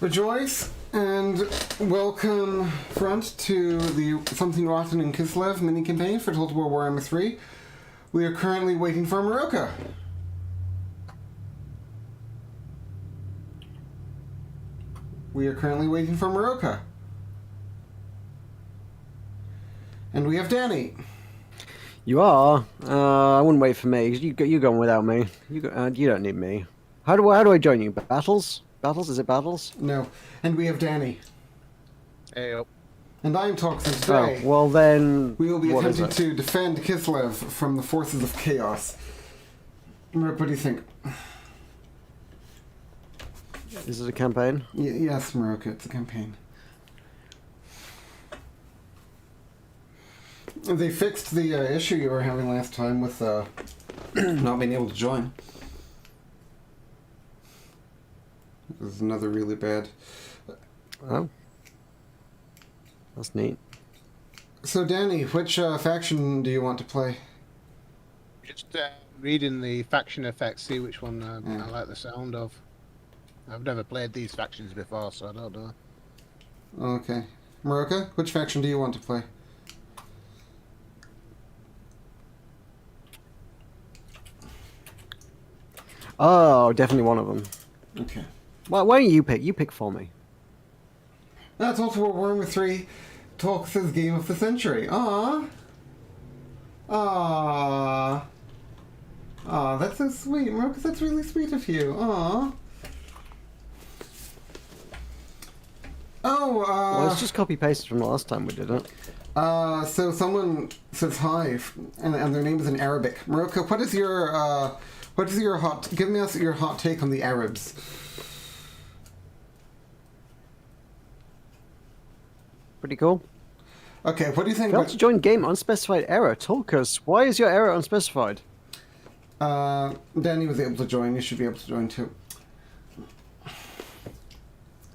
Rejoice and welcome, Front, to the Something Rotten in Kislev mini-campaign for Total War Warhammer 3. We are currently waiting for Maroka. And we have Danny. You are? I wouldn't wait for me. You go on without me. You don't need me. How do I join you? Battles? Battles? Is it battles? No. And we have Danny. Hey. And I am Tulkas today. Oh, well then... We will be attempting to defend Kislev from the forces of chaos. Marok, what do you think? Is it a campaign? Yes, Maroka, it's a campaign. They fixed the issue you were having last time with not being able to join. This is another really bad... Oh. That's neat. So, Danny, which faction do you want to play? Just reading the faction effects, see which one I like the sound of. I've never played these factions before, so I don't know. Okay. Maroka, which faction do you want to play? Oh, definitely one of them. Okay. Why don't you pick? You pick for me. That's also what Warhammer 3 Tulkas' Game of the Century. Aww. Aww. Aw, that's so sweet, Marcus. That's really sweet of you. Aww. Oh, Well, it's just copy-pasted from the last time we did it. So someone says hi, and their name is in Arabic. Maroka, what is your give me your hot take on the Arabs? Pretty cool. Okay, what do you think Failed to join game unspecified error. Tulkas, why is your error unspecified? Danny was able to join. You should be able to join too.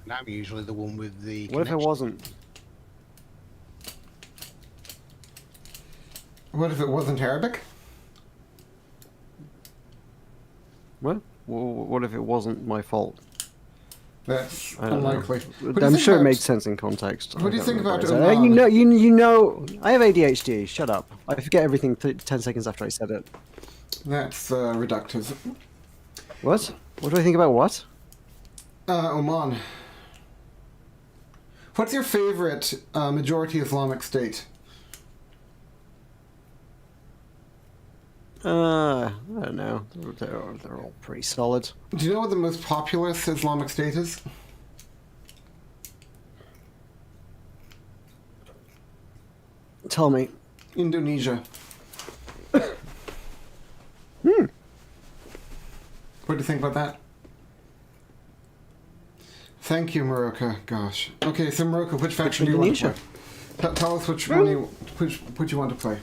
And I'm usually the one with the What if it wasn't? What if it wasn't Arabic? What? What if it wasn't my fault? That's I don't unlikely. know. I'm sure it made sense in context. What do you think about Oman? You know, I have ADHD. Shut up. I forget everything 10 seconds after I said it. That's reductive. What? What do I think about what? Oman. What's your favorite majority Islamic state? I don't know. They're all pretty solid. Do you know what the most populous Islamic state is? Tell me. Indonesia. What do you think about that? Thank you, Maroka. Gosh. Okay, so Maroka, which faction do you want to play? Tell us which one you want to play.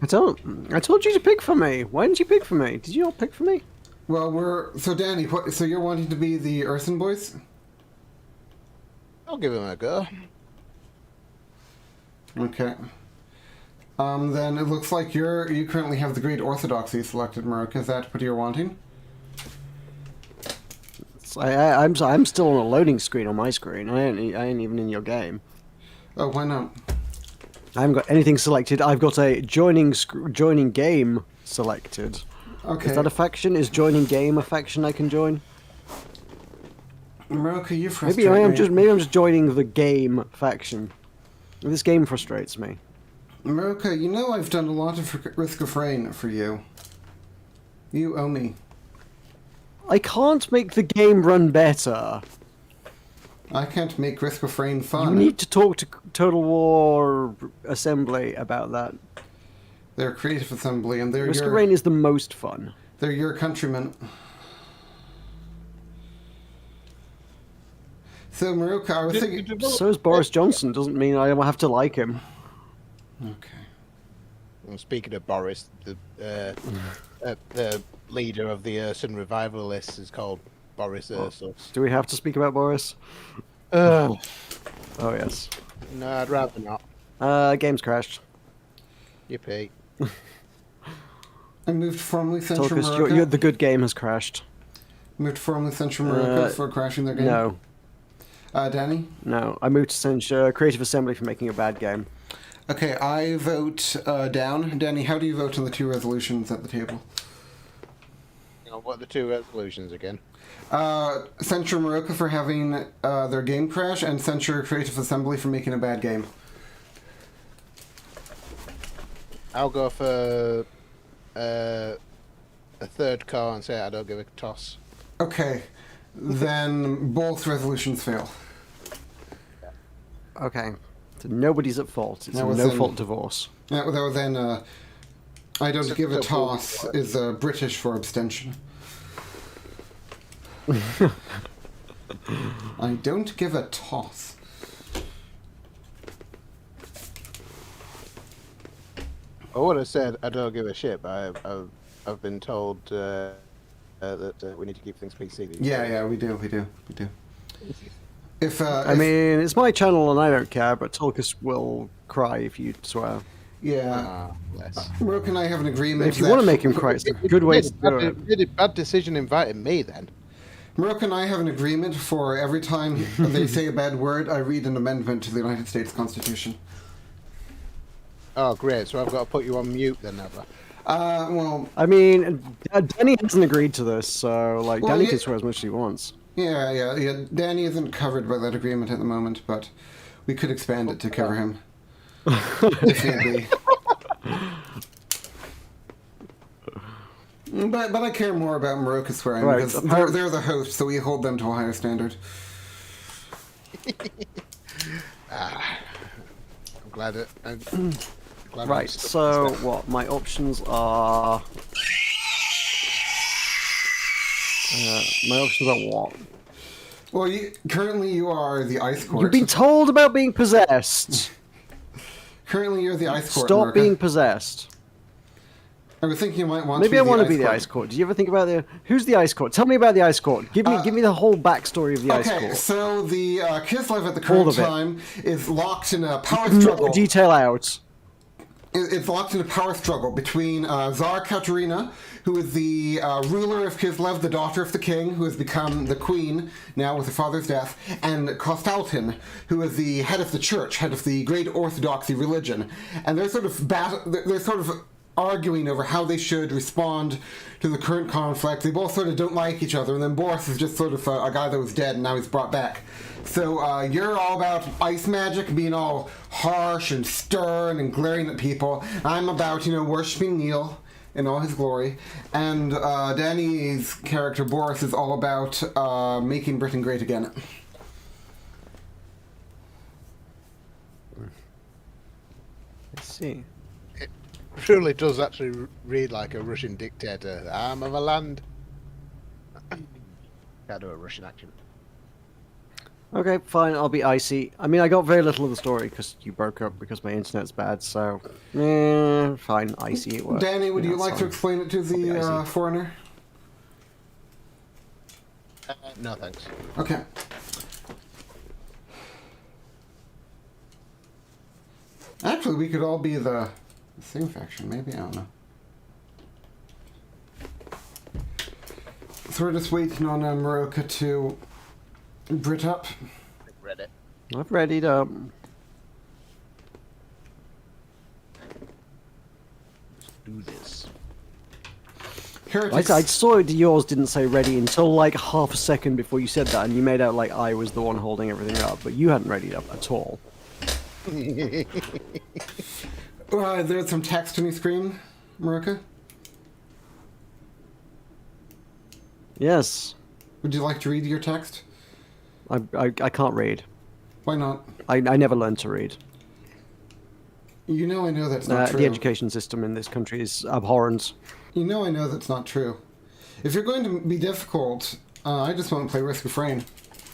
I told you to pick for me. Why didn't you pick for me? Did you not pick for me? Well, so Danny, so you're wanting to be the Urson boys? I'll give him a go. Okay. Then it looks like you currently have the Great Orthodoxy selected, Maroka. Is that what you're wanting? I'm still on a loading screen on my screen. I ain't even in your game. Oh, why not? I haven't got anything selected. I've got a joining game selected. Okay. Is that a faction? Is joining game a faction I can join? Maroka, you frustrate Maybe I'm just joining the game faction. This game frustrates me. Maroka, you know I've done a lot of Risk of Rain for you. You owe me. I can't make the game run better. I can't make Risk of Rain fun. You need to talk to Total War Assembly about that. They're Creative Assembly, and they're Risk of Rain is the most fun. They're your countrymen. So, Maroka, I was thinking... So is Boris Johnson. Doesn't mean I have to like him. Okay. Well, speaking of Boris, the leader of the Urson Revivalists is called Boris Ursus. Do we have to speak about Boris? Oh yes. No, I'd rather not. Game's crashed. Yippee. I moved formally Central Tulkas, America. the good game has crashed. Moved formally Central America for crashing their game. No. Danny? No, I move to censure Creative Assembly for making a bad game. Okay, I vote down. Danny, how do you vote on the two resolutions at the table? What are the two resolutions again? Censure Moroka for having their game crash, and censure Creative Assembly for making a bad game. I'll go for a third car and say I don't give a toss. Okay, then both resolutions fail. Okay. So nobody's at fault. It's That a was no-fault divorce. Then I don't give a toss is British for abstention. I don't give a toss. I would have said I don't give a shit, but I've been told that we need to keep things PC. Yeah, we do. If I mean, it's my channel and I don't care, but Tulkas will cry if you swear. yeah, Yes. Brooke and I have an agreement. If you want to make him cry, it's a good way to do it. You did a bad decision inviting me then. Brooke and I have an agreement for every time they say a bad word, I read an amendment to the United States Constitution. Oh, great. So I've got to put you on mute then, Ever. Well, I mean, Danny hasn't agreed to this, so like Well, Danny yeah- can swear as much as he wants. yeah. Danny isn't covered by that agreement at the moment, but we could expand it to cover him. If need be. But I care more about Moroka swearing Right, because they're the host, so we hold them to a higher standard. I'm glad it. Glad Right, so what? My options are. My options are what? Well, currently you are the Ice Court. You've been told about being possessed. Currently you're the Ice Court. Stop Moroka. being possessed. I was thinking you might want Maybe to I be want to the be Ice the Court. Ice Court. Did you ever think about who's the Ice Court? Tell me about the Ice Court. Give me the whole backstory of the Ice Okay, Court. so the Kislev at the All current of it. time is locked in a power No struggle. detail out. It's locked in a power struggle between Tsar Katerina, who is the ruler of Kislev, the daughter of the king, who has become the queen now with her father's death, and Kostaltin, who is the head of the church, head of the great Orthodoxy religion. And they're sort of arguing over how they should respond to the current conflict. They both sort of don't like each other, and then Boris is just sort of a guy that was dead and now he's brought back. So you're all about ice magic, being all harsh and stern and glaring at people. I'm about, worshipping Neil in all his glory. And Danny's character, Boris, is all about making Britain great again. Let's see. Truly does actually read like a Russian dictator. I'm of a land. Can't do a Russian accent. Okay, fine. I'll be icy. I mean, I got very little of the story because you broke up because my internet's bad. So, fine. Icy. It works. Danny, would you that's like to fine. explain it to be the icy. foreigner? No thanks. Okay. Actually, we could all be the same faction, maybe, I don't know. So we're just waiting on Moroka to Brit up. Read it. I've readied up. Do this. Heretics. I saw yours didn't say ready until like half a second before you said that, and you made out like I was the one holding everything up, but you hadn't readied up at all. There's some text on your screen, Moroka. Yes, Would you like to read your text? I can't read. Why not? I never learned to read. I know that's not true. The education system in this country is abhorrent. I know that's not true. If you're going to be difficult, I just want to play Risk of Rain.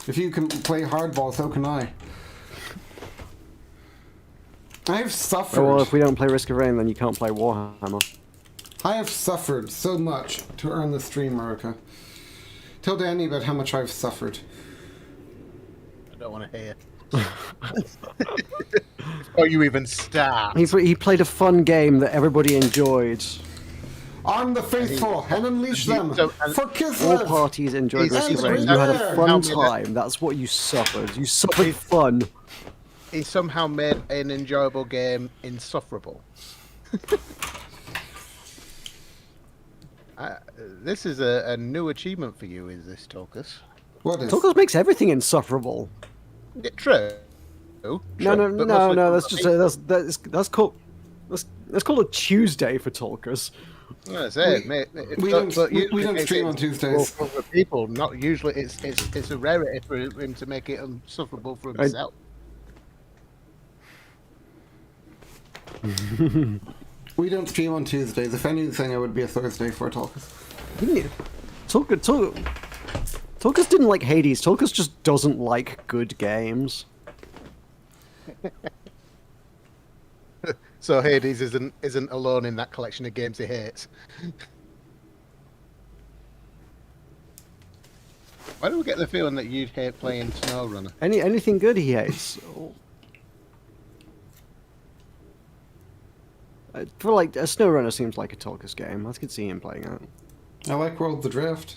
If you can play hardball, so can I. I have suffered. Oh, well, if we don't play Risk of Rain, then you can't play Warhammer. I have suffered so much to earn this stream, Moroka. Tell Danny about how much I've suffered. I don't want to hear. Before you even start. He played a fun game that everybody enjoyed. Arm the faithful and unleash them So- for All Kislev. parties enjoyed He's- Risk of he's Rain. You had a there. fun Now- time. That's what you suffered. You suffered fun. He somehow made an enjoyable game insufferable. This is a new achievement for you, is this, Tulkas? What is? Tulkas makes everything insufferable. True. No, True, no, but no, mostly no. for That's just me. that's called that's called a Tuesday for Tulkas. That's it. we don't stream on Tuesdays. For people, not usually. It's a rarity for him to make it insufferable for himself. We don't stream on Tuesdays. If anything, it would be a Thursday for Tulkas. Tulkas didn't like Hades. Tulkas just doesn't like good games. So Hades isn't alone in that collection of games he hates. Why do we get the feeling that you'd hate playing SnowRunner? Anything good he hates. For like a SnowRunner seems like a Tulkas game. I could see him playing it. I like World the Drift.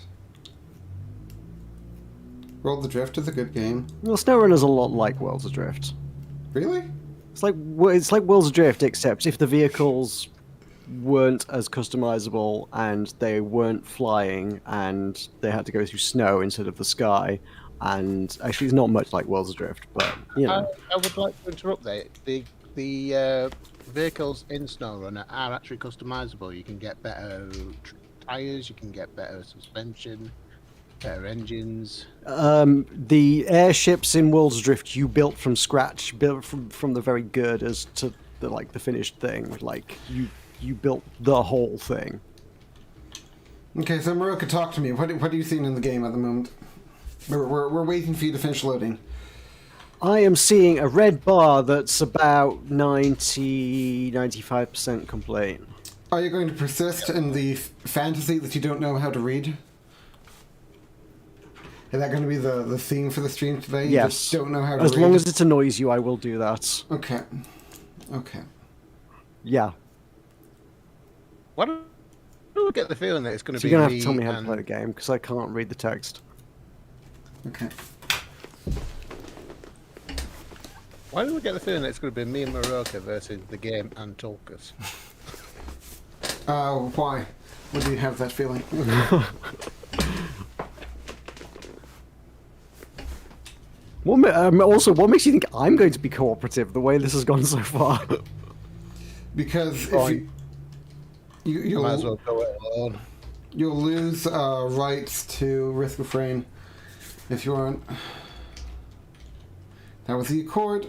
World the Drift is a good game. Well, SnowRunner's a lot like Worlds Adrift. Really? It's like Worlds Adrift, except if the vehicles weren't as customizable and they weren't flying and they had to go through snow instead of the sky. And actually, it's not much like Worlds Adrift, but you know. I would like to interrupt there. The vehicles in SnowRunner are actually customizable. You can get better tires, you can get better suspension, better engines. The airships in Worlds Adrift you built from scratch, built from the very girders to the finished thing. Like you built the whole thing. Okay, so Maruka, talk to me. What are you seeing in the game at the moment? We're waiting for you to finish loading. I am seeing a red bar that's about 95% complete. Are you going to persist in the fantasy that you don't know how to read? Is that going to be the theme for the stream today? You Yes. just don't know how to As read? long as it annoys you, I will do that. Okay. Okay. Yeah. Why do I get the feeling that it's going to So be you're going to have me to tell me how to and- play the game, because I can't read the text. Okay. Why do we get the feeling that it's going to be me and Maroka versus the game and Tulkas? Why? Would you have that feeling? What makes you think I'm going to be cooperative the way this has gone so far? Because Fine. if You might as well go it alone. you'll lose rights to Risk of Rain if you aren't. That was the Accord.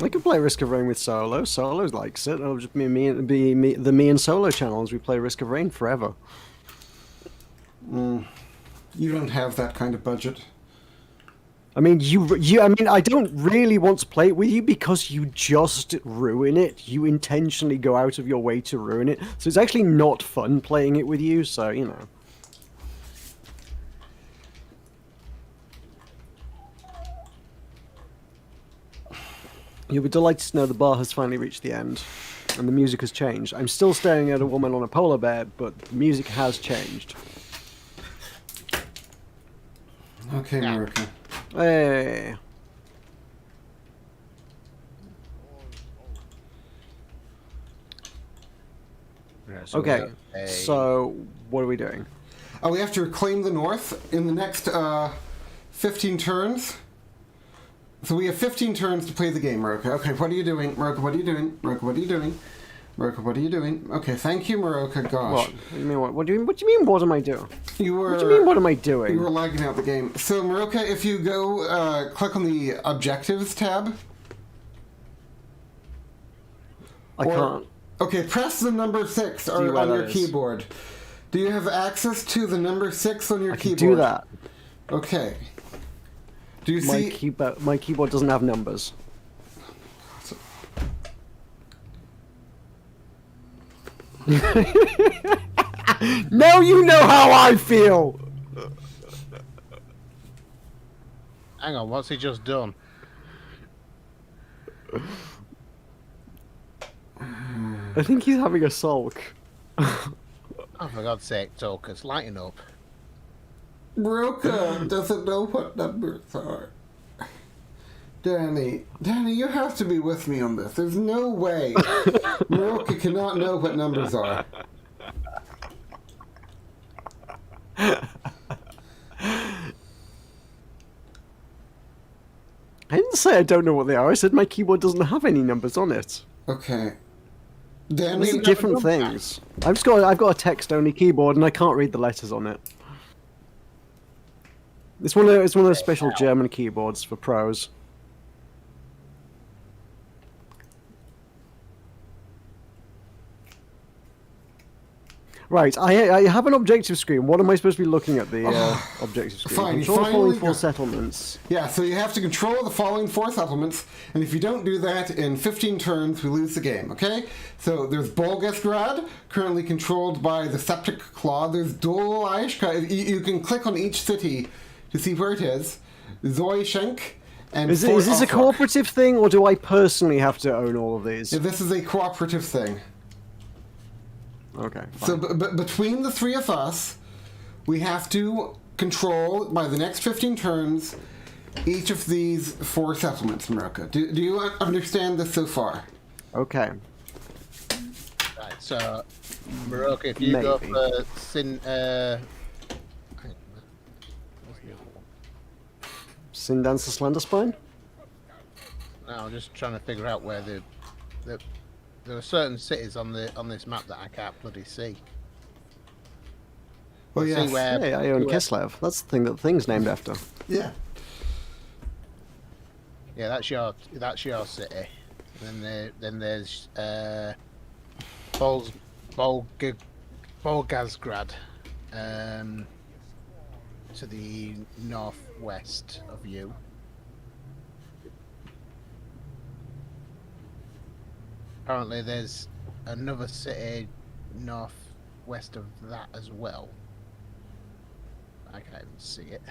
I could play Risk of Rain with Solo. Solo likes it. It'll just be the me and Solo channels. We play Risk of Rain forever. You don't have that kind of budget. I mean, I don't really want to play it with you because you just ruin it. You intentionally go out of your way to ruin it. So it's actually not fun playing it with you. So you know. You'll be delighted to know the bar has finally reached the end, and the music has changed. I'm still staring at a woman on a polar bear, but the music has changed. Okay, Yeah. Maruka. Hey. Okay, so what are we doing? We have to reclaim the North in the next 15 turns. So we have 15 turns to play the game, Maruka. Okay, what are you doing? Maruka, what are you doing? Maruka, what are you doing? Maruka, what are you doing? Okay, thank you, Maruka. Gosh. What? What do you mean? What do you mean? What am I doing? You were, What do you mean? What am I You doing? were lagging out the game. So, Maruka, if you go click on the Objectives tab. I or- can't. Okay, press the number 6 you where on your that is? keyboard. Do you have access to the number 6 on your I can keyboard? do that. Okay. Do you My see? keyboard doesn't have numbers. Now you know how I feel. Hang on, what's he just done? I think he's having a sulk. Oh, for God's sake, Tulkas, lighten up. Broca doesn't know what numbers are. Danny, you have to be with me on this. There's no way Maroka cannot know what numbers are. I didn't say I don't know what they are. I said my keyboard doesn't have any numbers on it. Okay. These Danny, are different things. I've got a text-only keyboard and I can't read the letters on it. It's one of those special German keyboards for pros. Right, I have an objective screen. What am I supposed to be looking at the objective screen? Fine, Control the finally following 4 got- settlements. yeah, so you have to control the following 4 settlements, and if you don't do that in 15 turns, we lose the game, okay? So there's Bolgesgrad, currently controlled by the Septic Claw. There's Dolaischka. You can click on each city to see where it is. Zoyschenk, and Is Fort this a Osrock. cooperative thing, or do I personally have to own all of these? Yeah, this is a cooperative thing. Okay. So Fine. between the 3 of us, we have to control, by the next 15 turns, each of these 4 settlements, America. Do you understand this so far? Okay. Right, so, Maroka, if you go Maybe. for Sin... hang on, what's the other one? Sindan's the Slender Spine? No, I'm just trying to figure out where the there are certain cities on this map that I can't bloody see. Well, See yes. where- Hey, I own where- Kislev. That's the thing that the thing's named after. Yeah. Yeah, that's your city. Then there's Volgazgrad, to the northwest of you. Apparently, there's another city northwest of that as well. I can't even see it.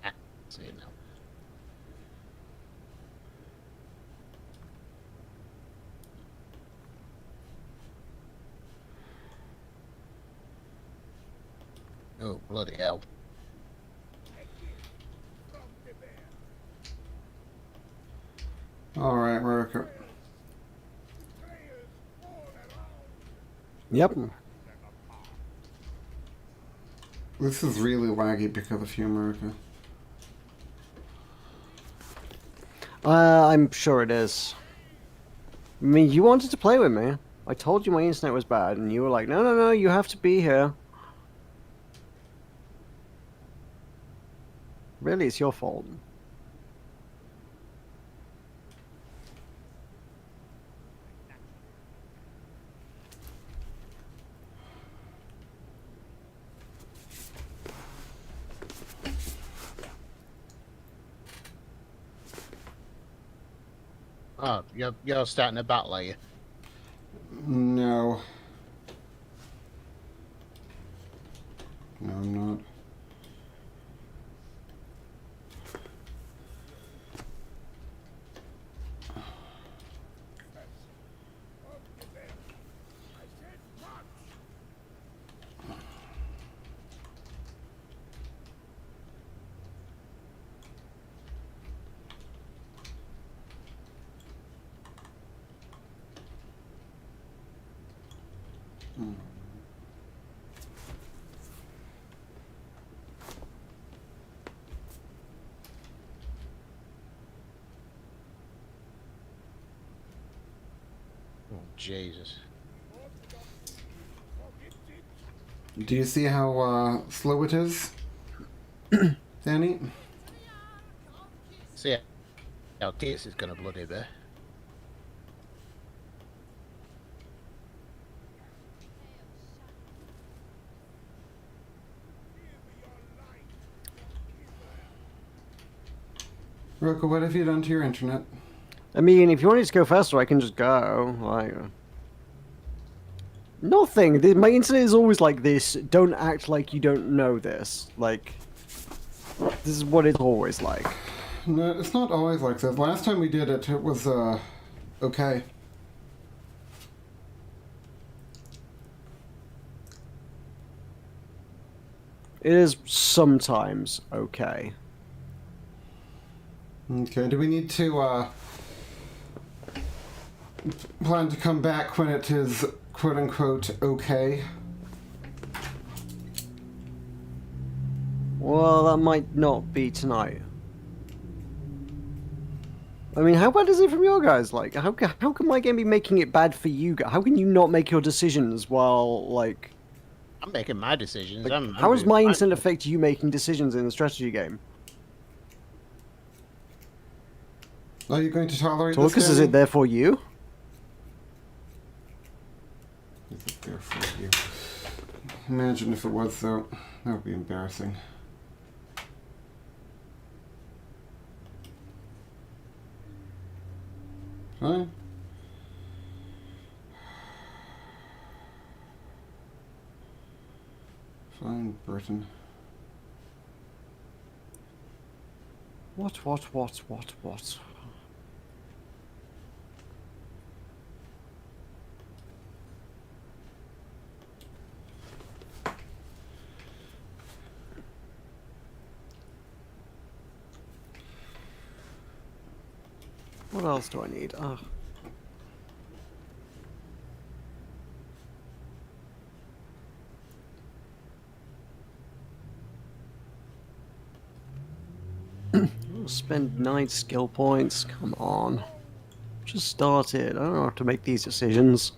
Ah, see it now. Oh, bloody hell. All right, America. Yep. This is really laggy because of you, America. I'm sure it is. I mean, you wanted to play with me. I told you my internet was bad, and you were like, no, no, no, you have to be here. Really, it's your fault. Oh, you're starting a battle, are you? No. No, I'm not. Oh, Jesus. Do you see how slow it is, Danny? See how this is gonna bloody be. Roko, what have you done to your internet? I mean, if you want me to go faster, I can just go. Like, nothing. My internet is always like this. Don't act like you don't know this. Like, this is what it's always like. No, it's not always like this. Last time we did it, it was, okay. It is sometimes okay. Okay, do we need to, plan to come back when it is quote-unquote okay? Well, that might not be tonight. I mean, how bad is it from your guys? Like, how can my game be making it bad for you guys? How can you not make your decisions while, like... I'm making my decisions. Like, how does my internet affect you making decisions in a strategy game? Are you going to tolerate this? Tulkas, is it there for you? Is it there for you? Imagine if it was, though. That would be embarrassing. Fine. Fine, Burton. What? What else do I need? Ah. Spend 9 skill points. Come on. Just started. I don't have to make these decisions.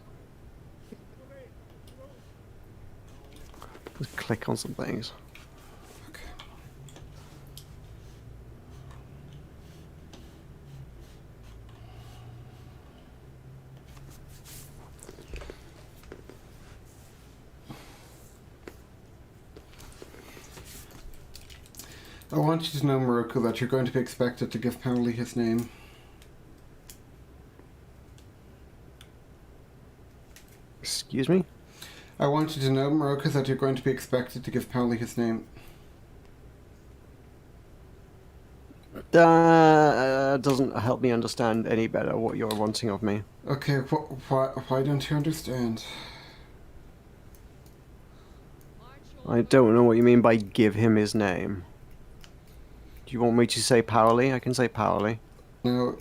Just click on some things. Okay. I want you to know, Moroku, that you're going to be expected to give Paoli his name. Excuse me? I want you to know, Moroku, that you're going to be expected to give Paoli his name. Doesn't help me understand any better what you're wanting of me. Okay, why don't you understand? I don't know what you mean by give him his name. Do you want me to say Paoli? I can say Paoli. No.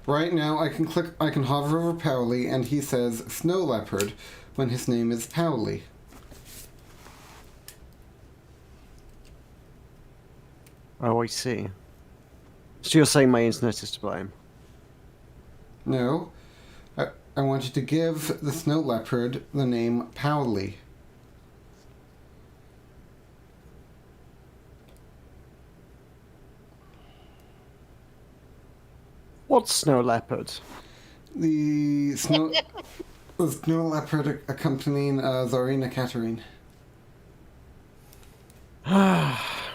Right now, I can hover over Paoli, and he says Snow Leopard when his name is Paoli. Oh, I see. So you're saying my internet is to blame? No. I want you to give the Snow Leopard the name Paoli. What's Snow Leopard? The Snow Leopard accompanying Zarina Katarine.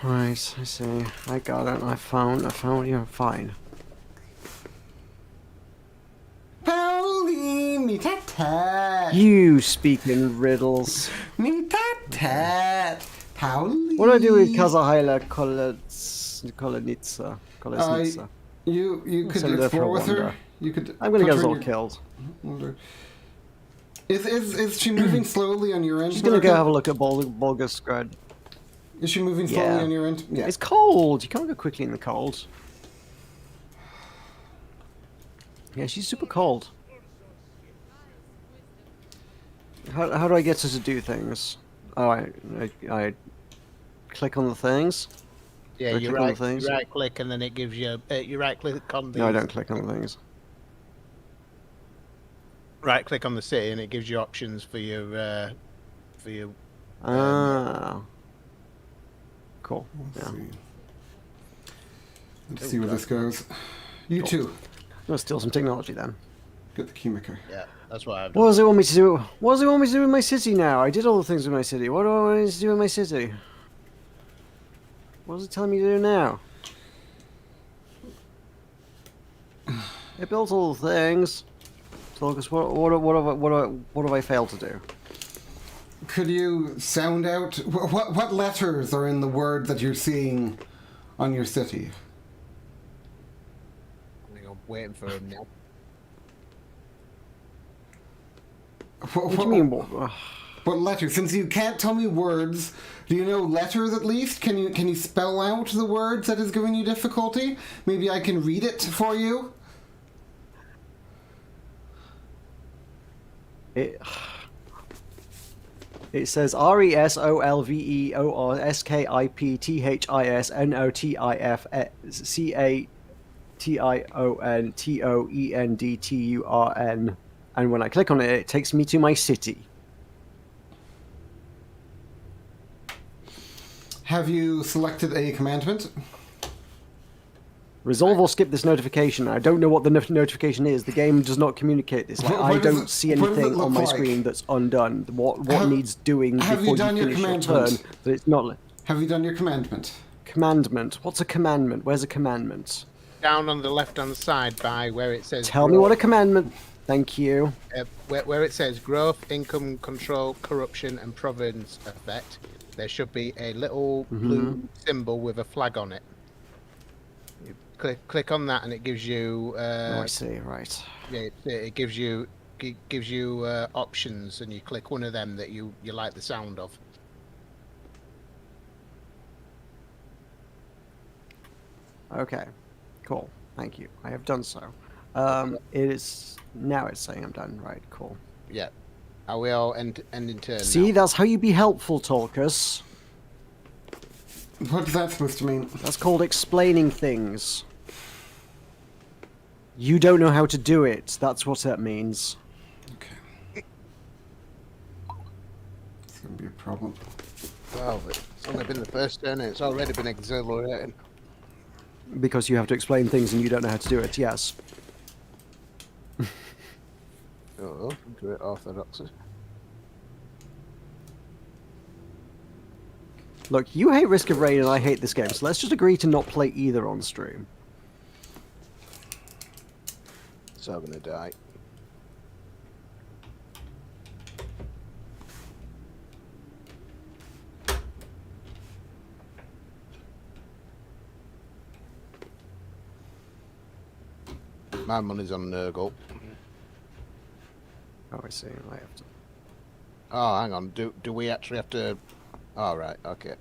Right, I see. I got it. I found you. Fine. Paoli, me tat tat. You speak in riddles. Me tat tat. Paoli. What do I do with Kazahaila Kolonitsa? You could Send her for explore a with her. wander. You could. I'm gonna put get her us in all your- killed. Wonder. Is she moving slowly on your end? Just gonna go Marco? have a look at Bolgasgrad. Is she moving slowly Yeah. on your end? Yeah. It's cold. You can't go quickly in the cold. Yeah, she's super cold. How do I get her to do things? Oh, I click on the things. Yeah, Do I you click on the things? right click and then it gives you you right click on the No, I don't click on the things. right click on the city and it gives you options for your Ah. Cool. Let's Yeah. see. Let's see where this goes. You too. I'm gonna steal some technology then. Get the keymaker. yeah, that's what I've What done. does it want me to do? What does it want me to do with my city now? I did all the things with my city. What do I want it to do with my city? What is it telling me to do now? It builds all the things. Tulkas, what have I failed to do? Could you sound out what letters are in the word that you're seeing on your city? I'm waiting for him now. What do you mean? What letters? Since you can't tell me words, do you know letters at least? Can you spell out the words that is giving you difficulty? Maybe I can read it for you. It says RESOLVEORSKIPTHISNOTIFCATIONTOENDTURN, and when I click on it, it takes me to my city. Have you selected a commandment? Resolve or skip this notification. I don't know what the notification is. The game does not communicate this. Like, I don't see anything on my screen that's undone. What needs doing before you finish your turn? That it's not. Have you done your commandment? Commandment. What's a commandment? Where's a commandment? Down on the left-hand side by where it says... Tell me what a commandment... Thank you. Where it says growth, income control, corruption, and province effect, there should be a little blue symbol with a flag on it. You click on that, and it gives you. Oh, I see. Right. Yeah, it gives you options, and you click one of them that you like the sound of. Okay. Cool. Thank you. I have done so. It is now. It's saying I'm done. Right. Cool. Yeah. Are we all end in turn? See, now? that's how you be helpful, Tulkas. What's that supposed to mean? That's called explaining things. You don't know how to do it. That's what that means. Okay. It's gonna be a problem. Well, it's only been the first turn, and it's already been exhilarating. Because you have to explain things and you don't know how to do it. Yes. Oh, great orthodoxy. Look, you hate Risk of Rain and I hate this game, so let's just agree to not play either on stream. So I'm gonna die. My money's on Nurgle. Oh, I see. I have to. Oh, hang on. Do we actually have to? Oh, right. Okay.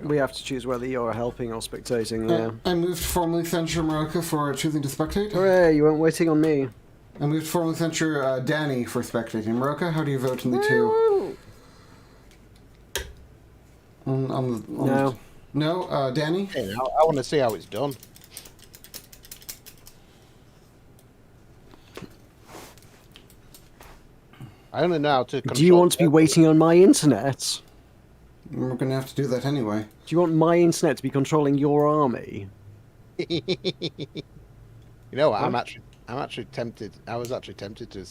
We have to choose whether you're helping or spectating. Yeah. I moved to formally censure Marika for choosing to spectate. Hooray! You weren't waiting on me. I moved to formally censure Danny for spectating. Marika, how do you vote in the two? No. No, Danny? Hey, I want to see how it's done. I only know how to control. Do you want to be waiting on my internet? We're going to have to do that anyway. Do you want my internet to be controlling your army? You know what? What? I'm actually tempted. I was actually tempted to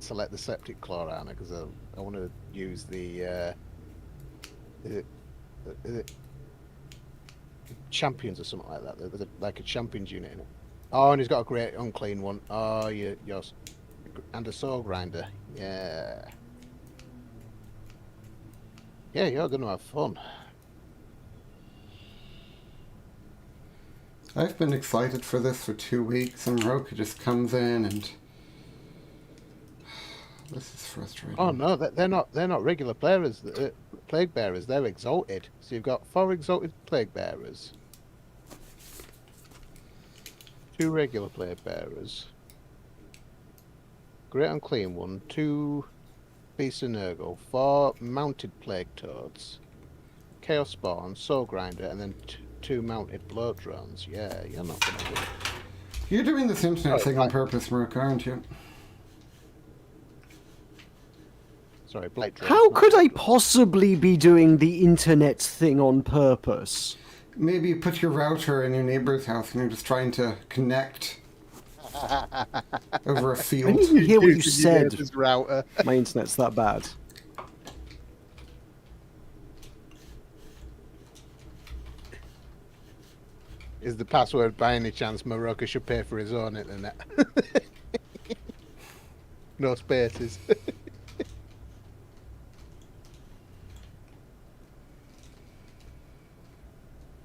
select the Septic Claw armor because I want to use the is it champions or something like that. There's like a champions unit in it. Oh, and he's got a great unclean one. Oh, yours. And a saw grinder. Yeah. Yeah, you're going to have fun. I've been excited for this for 2 weeks, and Roka just comes in and... This is frustrating. Oh no, they're not regular players. Plague bearers. They're exalted. So you've got 4 exalted plague bearers, 2 regular plague bearers, great unclean one, 2 beasts of Nurgle, 4 mounted plague toads, chaos spawn, soul grinder, and then 2 mounted blow drones. Yeah, you're not gonna win. You're doing this internet thing on purpose, Marika, aren't you? Sorry, blade drones. How could I possibly be doing the internet thing on purpose? Maybe you put your router in your neighbor's house and you're just trying to connect over a I field. didn't even hear what you said. This router. My internet's that bad. Is the password by any chance Moroka should pay for his own internet? No spaces.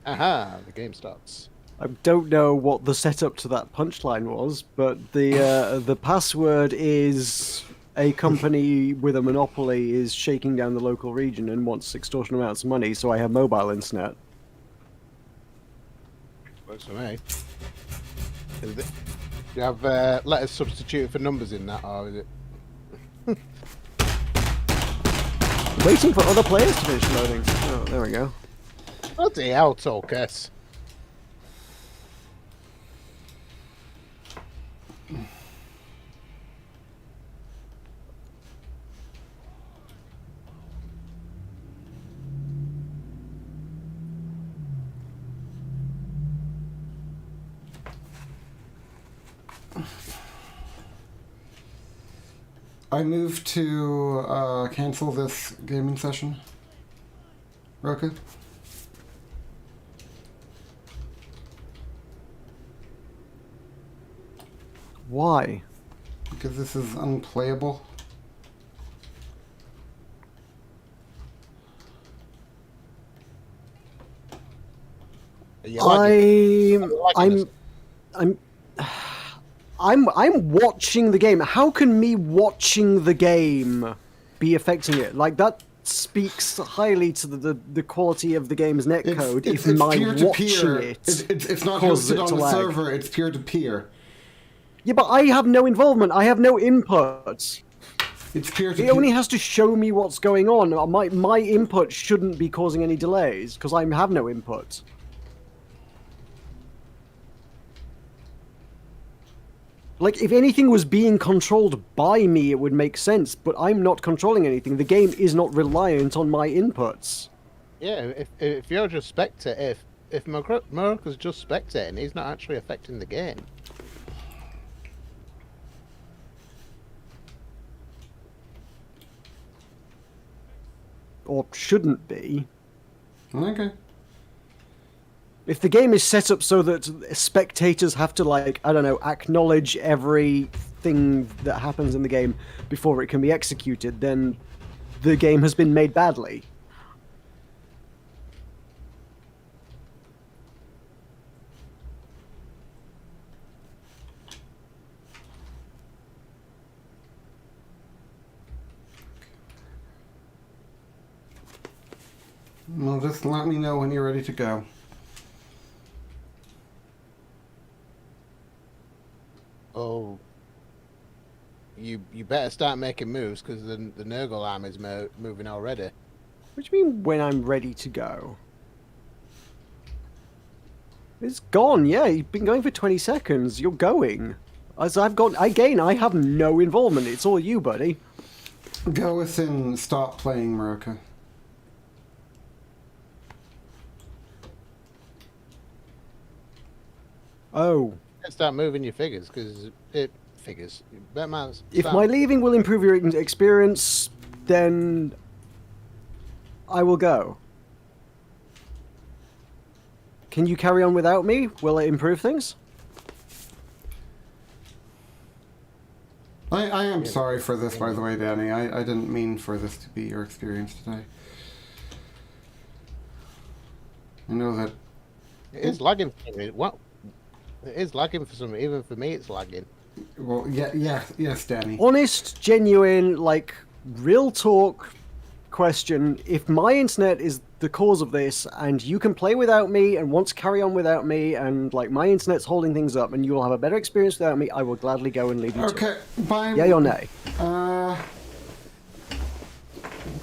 Aha, the game starts. I don't know what the setup to that punchline was, but the password is a company with a monopoly is shaking down the local region and wants extortionate amounts of money, so I have mobile internet. Works for me. Do you have letters substituted for numbers in that, or is it? Waiting for other players to finish loading. Oh, there we go. Bloody hell, Tulkas. I move to cancel this gaming session. Roka? Why? Because this is unplayable. Are you lagging? I'm watching the game. How can me watching the game be affecting it? Like, that speaks highly to the quality of the game's netcode if my watching it It's not causes hosted it on to the lag. server, it's peer-to-peer. Yeah, but I have no involvement. I have no input. It's peer-to-peer. It only has to show me what's going on. My input shouldn't be causing any delays because I have no input. Like, if anything was being controlled by me, it would make sense, but I'm not controlling anything. The game is not reliant on my inputs. Yeah, if you're just spectating, if Moroka's just spectating, he's not actually affecting the game. Or shouldn't be. Okay. If the game is set up so that spectators have to, like, I don't know, acknowledge everything that happens in the game before it can be executed, then the game has been made badly. Well, just let me know when you're ready to go. Oh, you better start making moves because the Nurgle army's moving already. What do you mean when I'm ready to go? It's gone, yeah. You've been going for 20 seconds. You're going. As I've gone, I have no involvement. It's all you, buddy. Go within stop playing, Moroka. Oh. Start moving your figures because it figures. If my leaving will improve your experience, then I will go. Can you carry on without me? Will it improve things? I am sorry for this, by the way, Danny. I didn't mean for this to be your experience today. I know that... It is lagging for me. What? It is lagging for some. Even for me, it's lagging. Well, yes, Danny. Honest, genuine, like, real talk question. If my internet is the cause of this, and you can play without me and want to carry on without me, and, like, my internet's holding things up, and you will have a better experience without me, I will gladly go and leave you to it. Okay, bye. Yay or nay?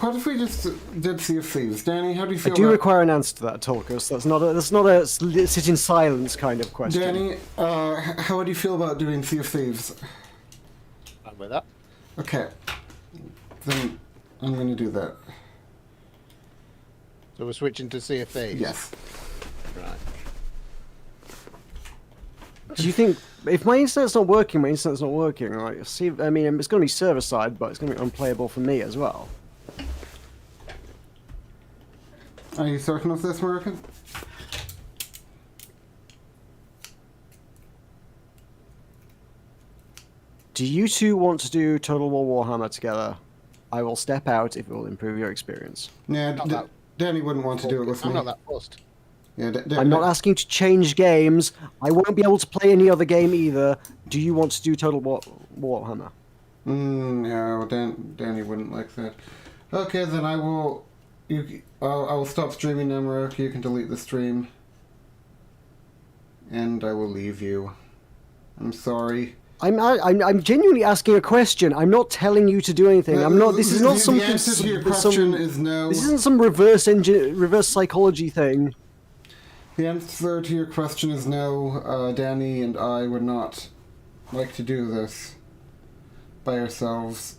What if we just did Sea of Thieves? Danny, how do you feel I do about... require an answer to that, Tulkas. That's not a sit in silence kind of question. Danny, how would you feel about doing Sea of Thieves? I'm with that. Okay. Then I'm going to do that. So we're switching to Sea of Thieves? Yes. Right. Do you think if my internet's not working, my internet's not working, right? See, I mean, it's going to be server side, but it's going to be unplayable for me as well. Are you certain of this, Moroka? Do you two want to do Total War Warhammer together? I will step out if it will improve your experience. Yeah, Not that- Danny wouldn't want to do it with I'm me. not that fussed. Yeah, I'm not asking to change games. I won't be able to play any other game either. Do you want to do Total War Warhammer? Yeah, well, Danny wouldn't like that. Okay, then I will. I will stop streaming now, Marek. You can delete the stream, and I will leave you. I'm sorry. I'm genuinely asking a question. I'm not telling you to do anything. I'm not. This is not some. The answer to your question is no. This isn't some reverse psychology thing. The answer to your question is no. Danny and I would not like to do this by ourselves.